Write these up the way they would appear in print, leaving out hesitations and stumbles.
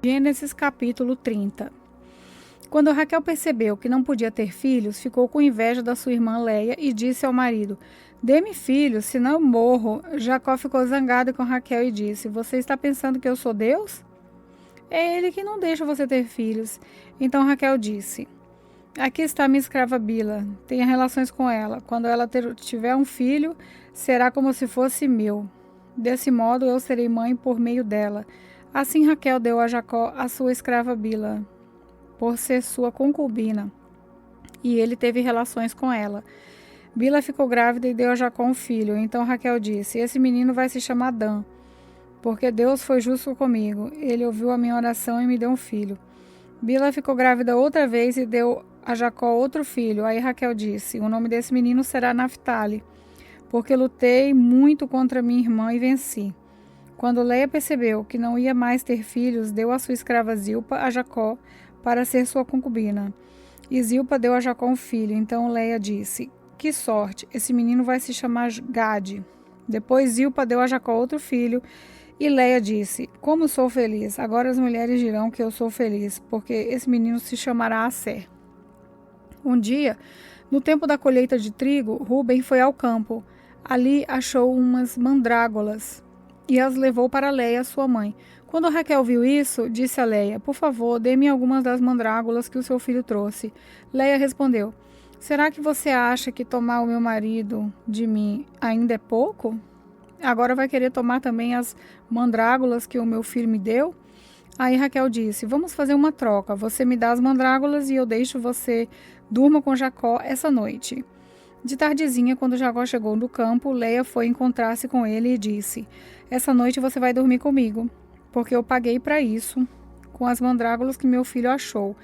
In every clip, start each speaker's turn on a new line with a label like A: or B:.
A: Gênesis capítulo 30. Quando Raquel percebeu que não podia ter filhos, ficou com inveja da sua irmã Léia e disse ao marido: "Dê-me filhos, senão eu morro." Jacó ficou zangado com Raquel e disse: "Você está pensando que eu sou Deus? É ele que não deixa você ter filhos." Então Raquel disse: "Aqui está minha escrava Bila. Tenha relações com ela. Quando ela tiver um filho, será como se fosse meu. Desse modo eu serei mãe por meio dela." Assim Raquel deu a Jacó a sua escrava Bila, por ser sua concubina, e ele teve relações com ela. Bila ficou grávida e deu a Jacó um filho. Então Raquel disse: "Esse menino vai se chamar Dan, porque Deus foi justo comigo. Ele ouviu a minha oração e me deu um filho." Bila ficou grávida outra vez e deu a Jacó outro filho. Aí Raquel disse: "O nome desse menino será Naftali, porque lutei muito contra minha irmã e venci." Quando Léia percebeu que não ia mais ter filhos, deu a sua escrava Zilpa a Jacó para ser sua concubina. E Zilpa deu a Jacó um filho. Então Léia disse: "Que sorte, esse menino vai se chamar Gade." Depois Zilpa deu a Jacó outro filho. E Léia disse: "Como sou feliz! Agora as mulheres dirão que eu sou feliz, porque esse menino se chamará Asser." Um dia, no tempo da colheita de trigo, Rúben foi ao campo. Ali achou umas mandrágoras e as levou para Léia, sua mãe. Quando Raquel viu isso, disse a Léia: "Por favor, dê-me algumas das mandrágoras que o seu filho trouxe." Léia respondeu: "Será que você acha que tomar o meu marido de mim ainda é pouco? Agora vai querer tomar também as mandrágoras que o meu filho me deu?" Aí Raquel disse: "Vamos fazer uma troca. Você me dá as mandrágoras e eu deixo você durma com Jacó essa noite." De tardezinha, quando Jacó chegou do campo, Léia foi encontrar-se com ele e disse: "Essa noite você vai dormir comigo, porque eu paguei para isso com as mandrágoras que meu filho achou."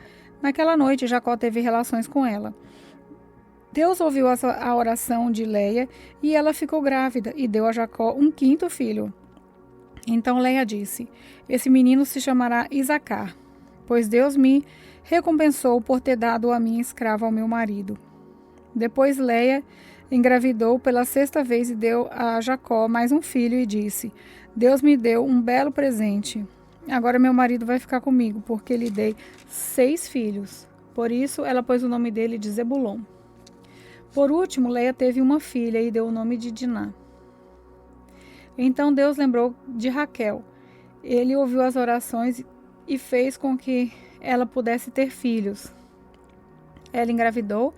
A: Naquela noite, Jacó teve relações com ela. Deus ouviu a oração de Léia e ela ficou grávida e deu a Jacó um quinto filho. Então Léia disse: "Esse menino se chamará Isacar, pois Deus me recompensou por ter dado a minha escrava ao meu marido." Depois Léia engravidou pela sexta vez e deu a Jacó mais um filho e disse: "Deus me deu um belo presente. Agora meu marido vai ficar comigo, porque lhe dei 6 filhos." Por isso ela pôs o nome dele de Zebulon. Por último, Léia teve uma filha e deu o nome de Diná. Então Deus lembrou de Raquel. Ele ouviu as orações e fez com que ela pudesse ter filhos. Ela engravidou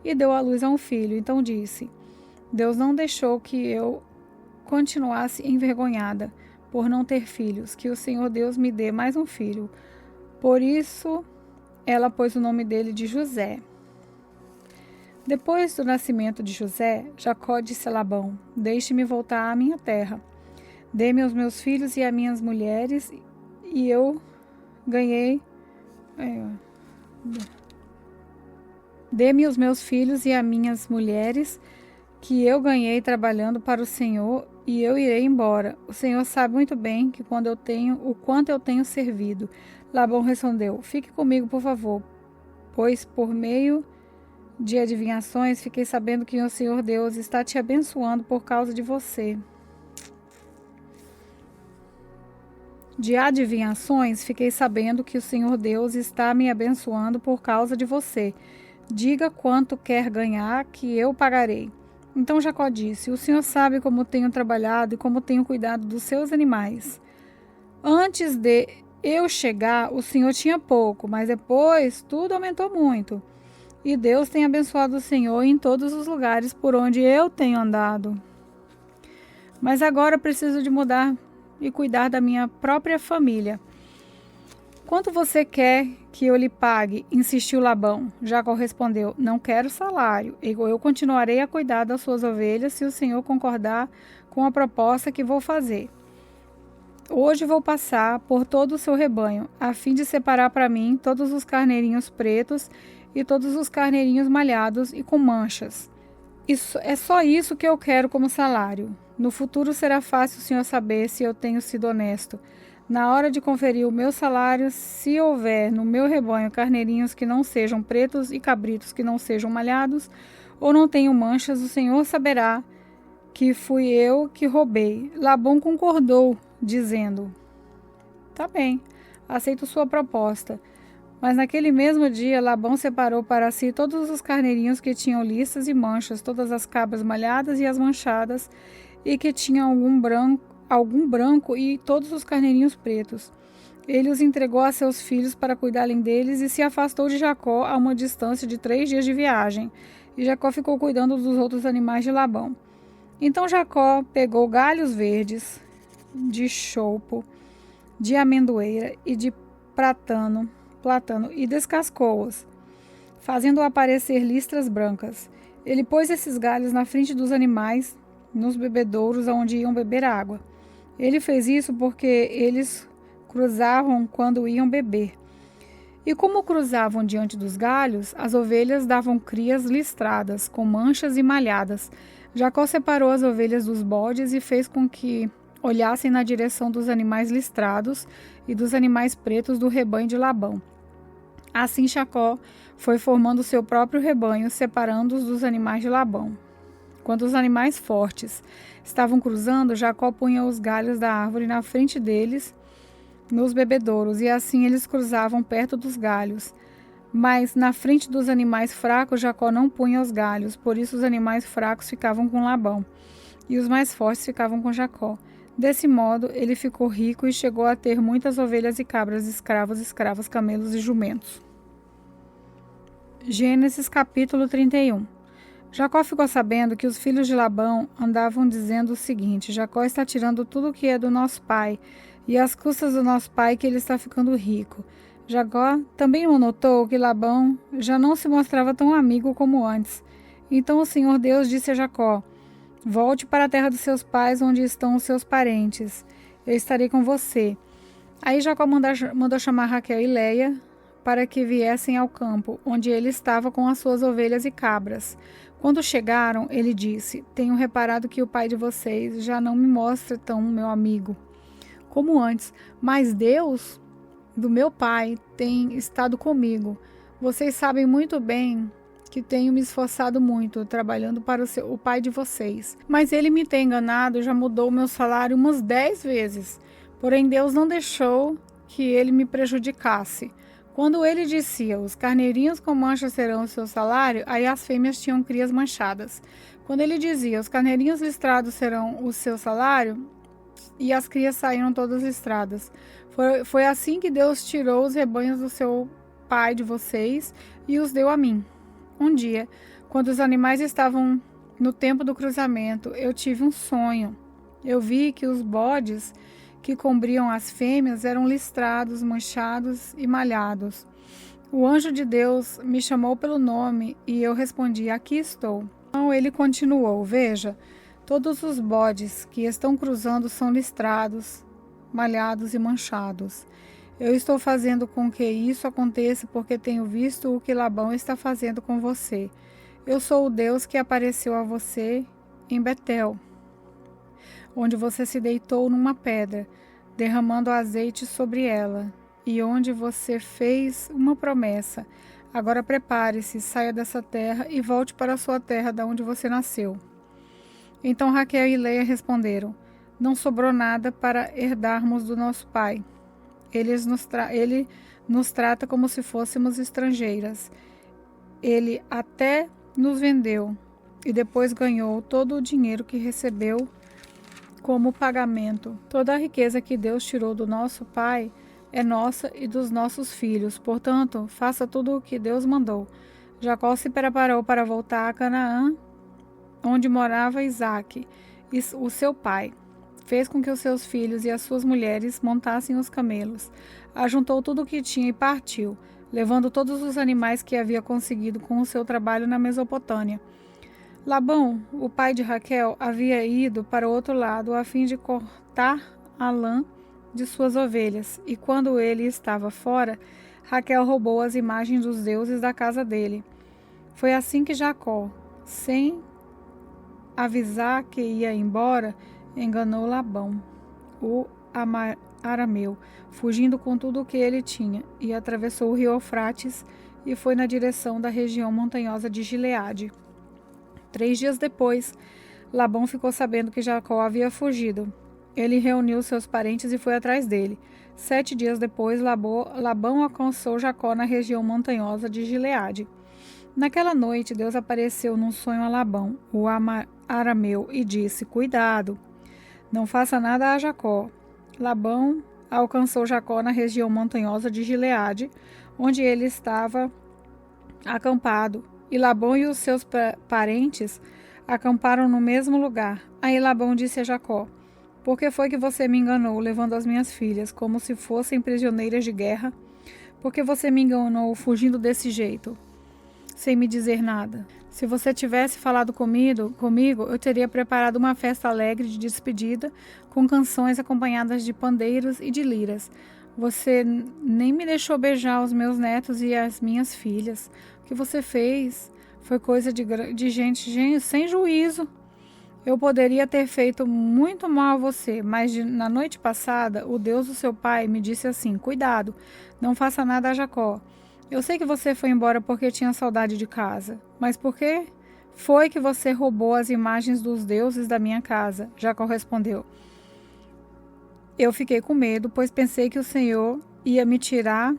A: e deu à luz a um filho. Então disse: "Deus não deixou que eu continuasse envergonhada por não ter filhos, que o Senhor Deus me dê mais um filho." Por isso ela pôs o nome dele de José. Depois do nascimento de José, Jacó disse a Labão: "Deixe-me voltar à minha terra. Dê-me os meus filhos e as minhas mulheres, e eu ganhei... Dê-me os meus filhos e as minhas mulheres, que eu ganhei trabalhando para o Senhor, e eu irei embora. O Senhor sabe muito bem que o quanto eu tenho servido." Labão respondeu: "Fique comigo, por favor, pois por meio de adivinhações fiquei sabendo que o Senhor Deus está te abençoando por causa de você." De adivinhações fiquei sabendo que o Senhor Deus está me abençoando por causa de você. Diga quanto quer ganhar, que eu pagarei." Então Jacó disse: "O Senhor sabe como tenho trabalhado e como tenho cuidado dos seus animais. Antes de eu chegar, o Senhor tinha pouco, mas depois tudo aumentou muito. E Deus tem abençoado o Senhor em todos os lugares por onde eu tenho andado. Mas agora preciso de mudar e cuidar da minha própria família. Quanto você quer que eu lhe pague?" insistiu Labão. Jacó respondeu: "Não quero salário. Eu continuarei a cuidar das suas ovelhas se o Senhor concordar com a proposta que vou fazer. Hoje vou passar por todo o seu rebanho, a fim de separar para mim todos os carneirinhos pretos e todos os carneirinhos malhados e com manchas. É só isso que eu quero como salário. No futuro será fácil o Senhor saber se eu tenho sido honesto. Na hora de conferir o meu salário, se houver no meu rebanho carneirinhos que não sejam pretos e cabritos que não sejam malhados ou não tenham manchas, o Senhor saberá que fui eu que roubei." Labão concordou, dizendo: "Tá bem." aceito sua proposta. Mas naquele mesmo dia, Labão separou para si todos os carneirinhos que tinham listas e manchas, todas as cabras malhadas e as manchadas, e que tinham algum branco e todos os carneirinhos pretos. Ele os entregou a seus filhos para cuidarem deles e se afastou de Jacó a uma distância de 3 dias de viagem. E Jacó ficou cuidando dos outros animais de Labão. Então Jacó pegou galhos verdes, de choupo, de amendoeira e de platano e descascou-os, fazendo aparecer listras brancas. Ele pôs esses galhos na frente dos animais, nos bebedouros onde iam beber água. Ele fez isso porque eles cruzavam quando iam beber. E como cruzavam diante dos galhos, as ovelhas davam crias listradas, com manchas e malhadas. Jacó separou as ovelhas dos bodes e fez com que olhassem na direção dos animais listrados e dos animais pretos do rebanho de Labão. Assim Jacó foi formando seu próprio rebanho, separando-os dos animais de Labão. Quando os animais fortes estavam cruzando, Jacó punha os galhos da árvore na frente deles, nos bebedouros, e assim eles cruzavam perto dos galhos. Mas na frente dos animais fracos, Jacó não punha os galhos, por isso os animais fracos ficavam com Labão, e os mais fortes ficavam com Jacó. Desse modo, ele ficou rico e chegou a ter muitas ovelhas e cabras, escravas, camelos e jumentos. Gênesis capítulo 31. Jacó ficou sabendo que os filhos de Labão andavam dizendo o seguinte: Jacó está tirando tudo o que é do nosso pai, e às custas do nosso pai que ele está ficando rico. Jacó também notou que Labão já não se mostrava tão amigo como antes. Então o Senhor Deus disse a Jacó: volte para a terra dos seus pais, onde estão os seus parentes. Eu estarei com você. Aí Jacó mandou chamar Raquel e Leia para que viessem ao campo, onde ele estava com as suas ovelhas e cabras. Quando chegaram, ele disse: tenho reparado que o pai de vocês já não me mostra tão meu amigo como antes, mas Deus do meu pai tem estado comigo. Vocês sabem muito bem que tenho me esforçado muito, trabalhando para o pai de vocês. Mas ele me tem enganado e já mudou o meu salário umas 10 vezes. Porém, Deus não deixou que ele me prejudicasse. Quando ele dizia: os carneirinhos com manchas serão o seu salário, aí as fêmeas tinham crias manchadas. Quando ele dizia: os carneirinhos listrados serão o seu salário, e as crias saíram todas listradas. Foi assim que Deus tirou os rebanhos do seu pai de vocês e os deu a mim. Um dia, quando os animais estavam no tempo do cruzamento, eu tive um sonho. Eu vi que os bodes que cobriam as fêmeas eram listrados, manchados e malhados. O anjo de Deus me chamou pelo nome e eu respondi: aqui estou. Então ele continuou: veja, todos os bodes que estão cruzando são listrados, malhados e manchados. Eu estou fazendo com que isso aconteça porque tenho visto o que Labão está fazendo com você. Eu sou o Deus que apareceu a você em Betel, onde você se deitou numa pedra, derramando azeite sobre ela, e onde você fez uma promessa. Agora prepare-se, saia dessa terra e volte para a sua terra, da onde você nasceu. Então Raquel e Leia responderam: não sobrou nada para herdarmos do nosso pai. Ele nos trata como se fôssemos estrangeiras. Ele até nos vendeu e depois ganhou todo o dinheiro que recebeu como pagamento. Toda a riqueza que Deus tirou do nosso pai é nossa e dos nossos filhos. Portanto, faça tudo o que Deus mandou. Jacó se preparou para voltar a Canaã, onde morava Isaque, o seu pai. Fez com que os seus filhos e as suas mulheres montassem os camelos. Ajuntou tudo o que tinha e partiu, levando todos os animais que havia conseguido com o seu trabalho na Mesopotâmia. Labão, o pai de Raquel, havia ido para o outro lado a fim de cortar a lã de suas ovelhas, e quando ele estava fora, Raquel roubou as imagens dos deuses da casa dele. Foi assim que Jacó, sem avisar que ia embora, enganou Labão, o arameu, fugindo com tudo o que ele tinha, e atravessou o rio Eufrates e foi na direção da região montanhosa de Gileade. 3 dias depois, Labão ficou sabendo que Jacó havia fugido. Ele reuniu seus parentes e foi atrás dele. 7 dias depois, Labão alcançou Jacó na região montanhosa de Gileade. Naquela noite, Deus apareceu num sonho a Labão, o arameu, e disse: Cuidado, não faça nada a Jacó. Labão alcançou Jacó na região montanhosa de Gileade, onde ele estava acampado, e Labão e os seus parentes acamparam no mesmo lugar. Aí Labão disse a Jacó: Por que foi que você me enganou, levando as minhas filhas, como se fossem prisioneiras de guerra? Por que você me enganou, fugindo desse jeito, sem me dizer nada? Se você tivesse falado comigo, eu teria preparado uma festa alegre de despedida, com canções acompanhadas de pandeiros e de liras. Você nem me deixou beijar os meus netos e as minhas filhas. O que você fez foi coisa de gente sem juízo. Eu poderia ter feito muito mal a você, mas na noite passada, o Deus do seu pai me disse assim: Cuidado, não faça nada a Jacó. Eu sei que você foi embora porque tinha saudade de casa, mas por que foi que você roubou as imagens dos deuses da minha casa? Jacó respondeu: Eu fiquei com medo, pois pensei que o Senhor ia me tirar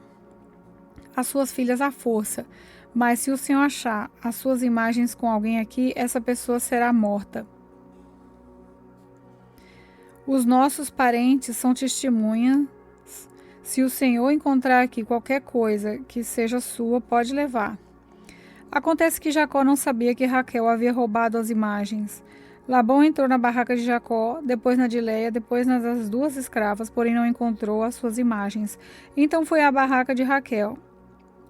A: as suas filhas à força. Mas se o Senhor achar as suas imagens com alguém aqui, essa pessoa será morta. Os nossos parentes são testemunhas. Se o Senhor encontrar aqui qualquer coisa que seja sua, pode levar. Acontece que Jacó não sabia que Raquel havia roubado as imagens. Labão entrou na barraca de Jacó, depois na de Léia, depois nas das 2 escravas, porém não encontrou as suas imagens. Então foi à barraca de Raquel.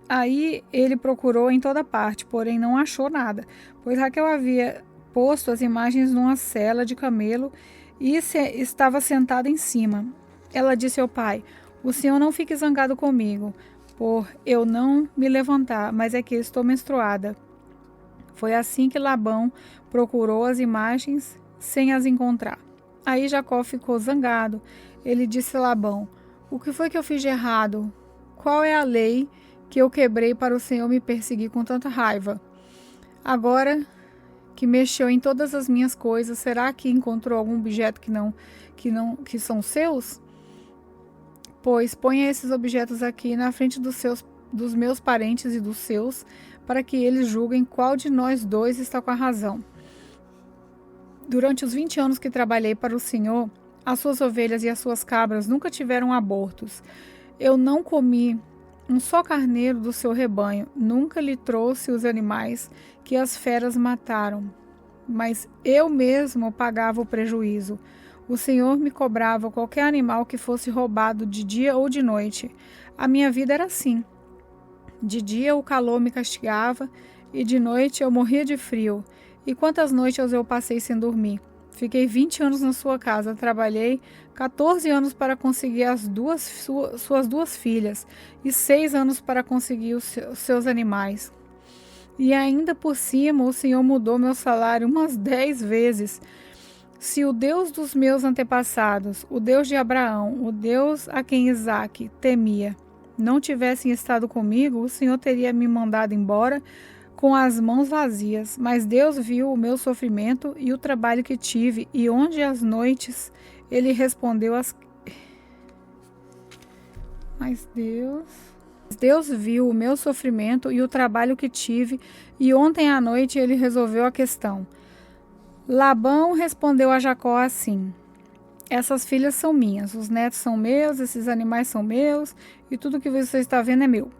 A: Aí ele procurou em toda parte, porém não achou nada, pois Raquel havia posto as imagens numa sela de camelo e estava sentada em cima. Ela disse ao pai: O senhor não fique zangado comigo, por eu não me levantar, mas é que estou menstruada. Foi assim que Labão procurou as imagens sem as encontrar. Aí Jacó ficou zangado. Ele disse a Labão: O que foi que eu fiz de errado? Qual é a lei que eu quebrei para o Senhor me perseguir com tanta raiva? Agora que mexeu em todas as minhas coisas, será que encontrou algum objeto que são seus? Pois ponha esses objetos aqui na frente dos meus parentes e dos seus, para que eles julguem qual de nós dois está com a razão. Durante os 20 anos que trabalhei para o Senhor, as suas ovelhas e as suas cabras nunca tiveram abortos. Eu não comi um só carneiro do seu rebanho, nunca lhe trouxe os animais que as feras mataram, mas eu mesmo pagava o prejuízo. O Senhor me cobrava qualquer animal que fosse roubado de dia ou de noite. A minha vida era assim. De dia o calor me castigava e de noite eu morria de frio. E quantas noites eu passei sem dormir? Fiquei 20 anos na sua casa, trabalhei 14 anos para conseguir suas 2 filhas e 6 anos para conseguir os seus animais. E ainda por cima o Senhor mudou meu salário umas 10 vezes. Se o Deus dos meus antepassados, o Deus de Abraão, o Deus a quem Isaque temia, não tivessem estado comigo, o Senhor teria me mandado embora com as mãos vazias. Mas Deus viu o meu sofrimento e o trabalho que tive, e onde as noites ele respondeu Mas Deus viu o meu sofrimento e o trabalho que tive, e ontem à noite ele resolveu a questão. Labão respondeu a Jacó assim: Essas filhas são minhas, os netos são meus, esses animais são meus, e tudo que você está vendo é meu.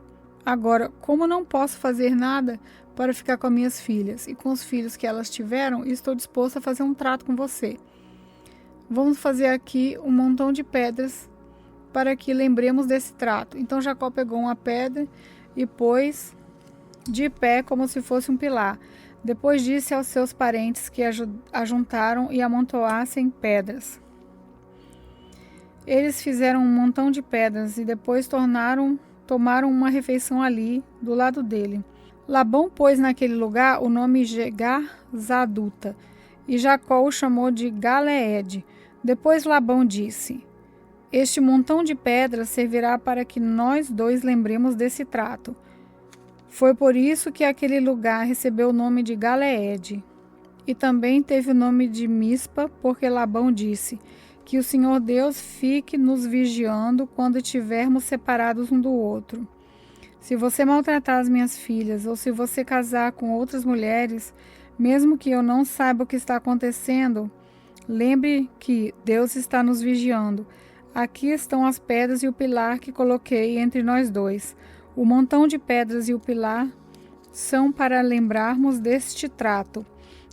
A: Agora, como não posso fazer nada para ficar com as minhas filhas e com os filhos que elas tiveram, estou disposto a fazer um trato com você. Vamos fazer aqui um montão de pedras para que lembremos desse trato. Então Jacó pegou uma pedra e pôs de pé como se fosse um pilar. Depois disse aos seus parentes que ajuntaram e amontoassem pedras. Eles fizeram um montão de pedras e depois tomaram uma refeição ali, do lado dele. Labão pôs naquele lugar o nome Jegar-Zaduta, e Jacó o chamou de Galeede. Depois Labão disse: Este montão de pedras servirá para que nós dois lembremos desse trato. Foi por isso que aquele lugar recebeu o nome de Galeede. E também teve o nome de Mispa, porque Labão disse: Que o Senhor Deus fique nos vigiando quando estivermos separados um do outro. Se você maltratar as minhas filhas, ou se você casar com outras mulheres, mesmo que eu não saiba o que está acontecendo, lembre que Deus está nos vigiando. Aqui estão as pedras e o pilar que coloquei entre nós dois. O montão de pedras e o pilar são para lembrarmos deste trato.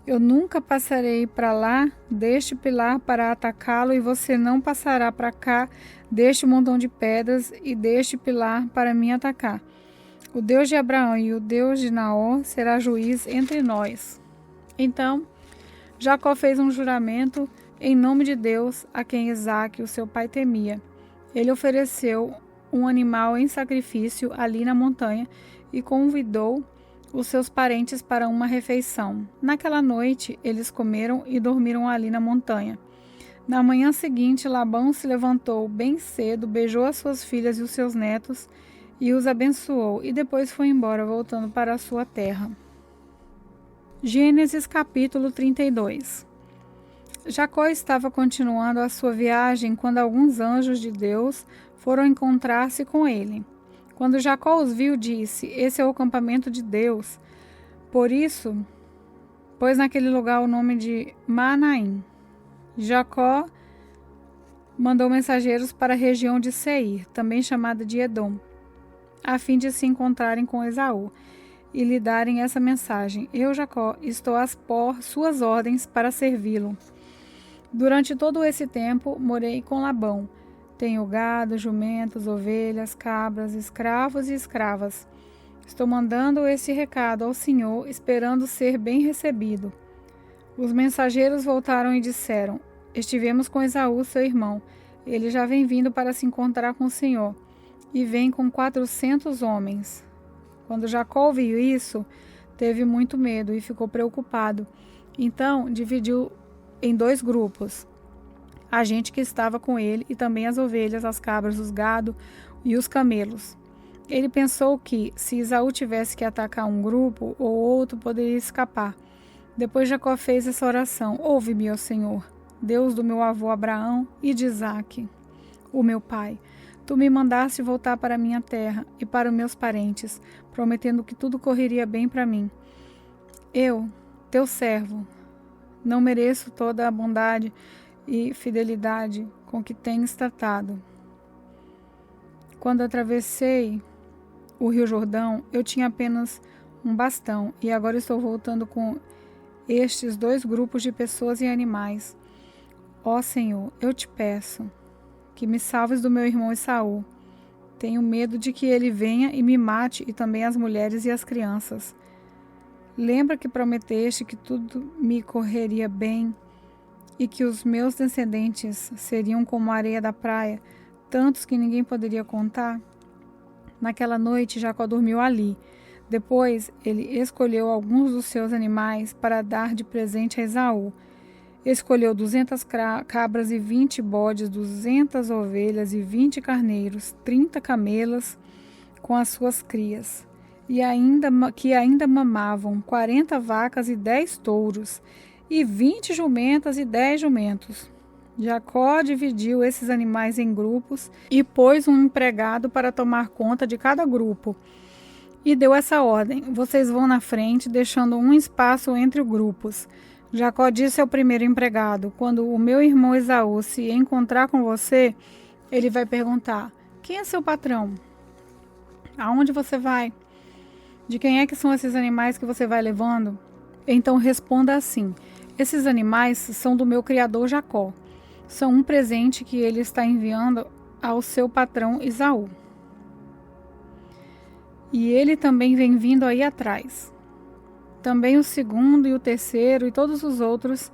A: Eu nunca passarei para lá deste pilar para atacá-lo, e você não passará para cá deste montão de pedras e deste pilar para me atacar. O Deus de Abraão e o Deus de Naor será juiz entre nós. Então, Jacó fez um juramento em nome de Deus, a quem Isaque, o seu pai, temia. Ele ofereceu um animal em sacrifício ali na montanha e convidou os seus parentes para uma refeição. Naquela noite, eles comeram e dormiram ali na montanha. Na manhã seguinte, Labão se levantou bem cedo, beijou as suas filhas e os seus netos e os abençoou, e depois foi embora, voltando para a sua terra. Gênesis capítulo 32. Jacó estava continuando a sua viagem quando alguns anjos de Deus foram encontrar-se com ele. Quando Jacó os viu, disse: Esse é o acampamento de Deus. Por isso, pôs naquele lugar o nome de Manaim. Jacó mandou mensageiros para a região de Seir, também chamada de Edom, a fim de se encontrarem com Esaú e lhe darem essa mensagem: Eu, Jacó, estou às suas ordens para servi-lo. Durante todo esse tempo morei com Labão. Tenho gado, jumentos, ovelhas, cabras, escravos e escravas. Estou mandando esse recado ao Senhor, esperando ser bem recebido. Os mensageiros voltaram e disseram: Estivemos com Esaú, seu irmão. Ele já vem vindo para se encontrar com o Senhor, e vem com 400 homens. Quando Jacó ouviu isso, teve muito medo e ficou preocupado. Então dividiu em 2 grupos a gente que estava com ele, e também as ovelhas, as cabras, os gado e os camelos. Ele pensou que, se Esaú tivesse que atacar um grupo ou outro, poderia escapar. Depois Jacó fez essa oração: Ouve-me, ó Senhor, Deus do meu avô Abraão e de Isaque, o meu pai. Tu me mandaste voltar para a minha terra e para os meus parentes, prometendo que tudo correria bem para mim. Eu, teu servo, não mereço toda a bondade e fidelidade com que tens tratado. Quando atravessei o Rio Jordão, eu tinha apenas um bastão, e agora estou voltando com estes 2 grupos de pessoas e animais. Ó Senhor, eu te peço que me salves do meu irmão Esaú. Tenho medo de que ele venha e me mate, e também as mulheres e as crianças. Lembra que prometeste que tudo me correria bem e que os meus descendentes seriam como a areia da praia, tantos que ninguém poderia contar? Naquela noite, Jacó dormiu ali. Depois, ele escolheu alguns dos seus animais para dar de presente a Esaú. Escolheu 200 cabras e 20 bodes, 200 ovelhas e 20 carneiros, 30 camelas com as suas crias, e ainda mamavam, 40 vacas e 10 touros, e 20 jumentas e 10 jumentos. Jacó dividiu esses animais em grupos e pôs um empregado para tomar conta de cada grupo. E deu essa ordem: Vocês vão na frente, deixando um espaço entre os grupos. Jacó disse ao primeiro empregado: Quando o meu irmão Esaú se encontrar com você, ele vai perguntar: Quem é seu patrão? Aonde você vai? De quem é que são esses animais que você vai levando? Então responda assim: Esses animais são do meu criador Jacó. São um presente que ele está enviando ao seu patrão Esaú. E ele também vem vindo aí atrás. Também o segundo e o terceiro e todos os outros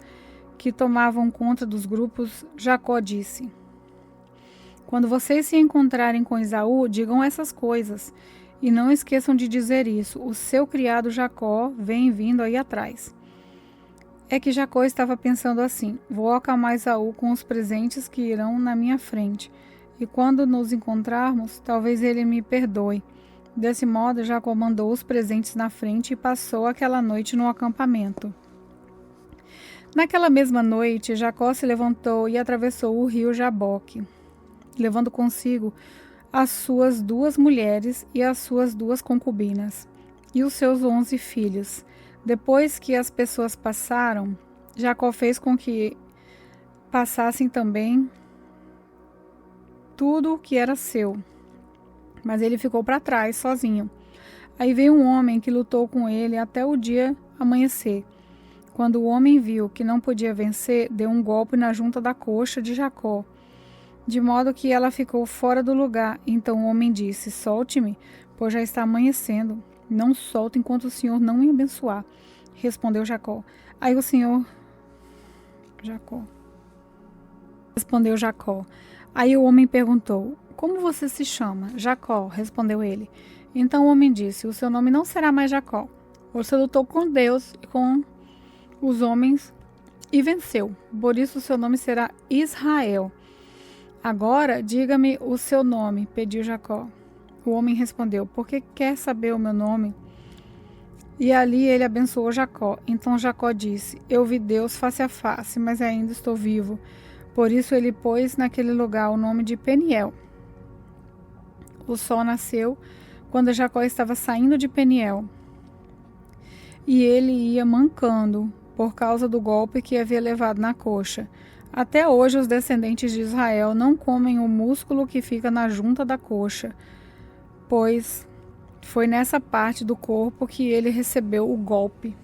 A: que tomavam conta dos grupos, Jacó disse: Quando vocês se encontrarem com Esaú, digam essas coisas, e não esqueçam de dizer isso: o seu criado Jacó vem vindo aí atrás. É que Jacó estava pensando assim: vou acalmar Esaú com os presentes que irão na minha frente, e quando nos encontrarmos, talvez ele me perdoe. Desse modo, Jacó mandou os presentes na frente e passou aquela noite no acampamento. Naquela mesma noite, Jacó se levantou e atravessou o rio Jaboque, levando consigo as suas 2 mulheres e as suas 2 concubinas, e os seus 11 filhos. Depois que as pessoas passaram, Jacó fez com que passassem também tudo o que era seu, mas ele ficou para trás, sozinho. Aí veio um homem que lutou com ele até o dia amanhecer. Quando o homem viu que não podia vencer, deu um golpe na junta da coxa de Jacó, de modo que ela ficou fora do lugar. Então o homem disse: solte-me, pois já está amanhecendo. Não solto enquanto o Senhor não me abençoar. Respondeu Jacó. Aí o Senhor... Respondeu Jacó. Aí o homem perguntou: como você se chama? Jacó, respondeu ele. Então o homem disse: o seu nome não será mais Jacó. Você lutou com Deus e com os homens e venceu. Por isso o seu nome será Israel. Agora diga-me o seu nome, pediu Jacó. O homem respondeu: porque quer saber o meu nome? E ali ele abençoou Jacó. Então Jacó disse: eu vi Deus face a face, mas ainda estou vivo. Por isso ele pôs naquele lugar o nome de Peniel. O sol nasceu quando Jacó estava saindo de Peniel, e ele ia mancando por causa do golpe que havia levado na coxa. Até hoje os descendentes de Israel não comem o músculo que fica na junta da coxa, pois foi nessa parte do corpo que ele recebeu o golpe.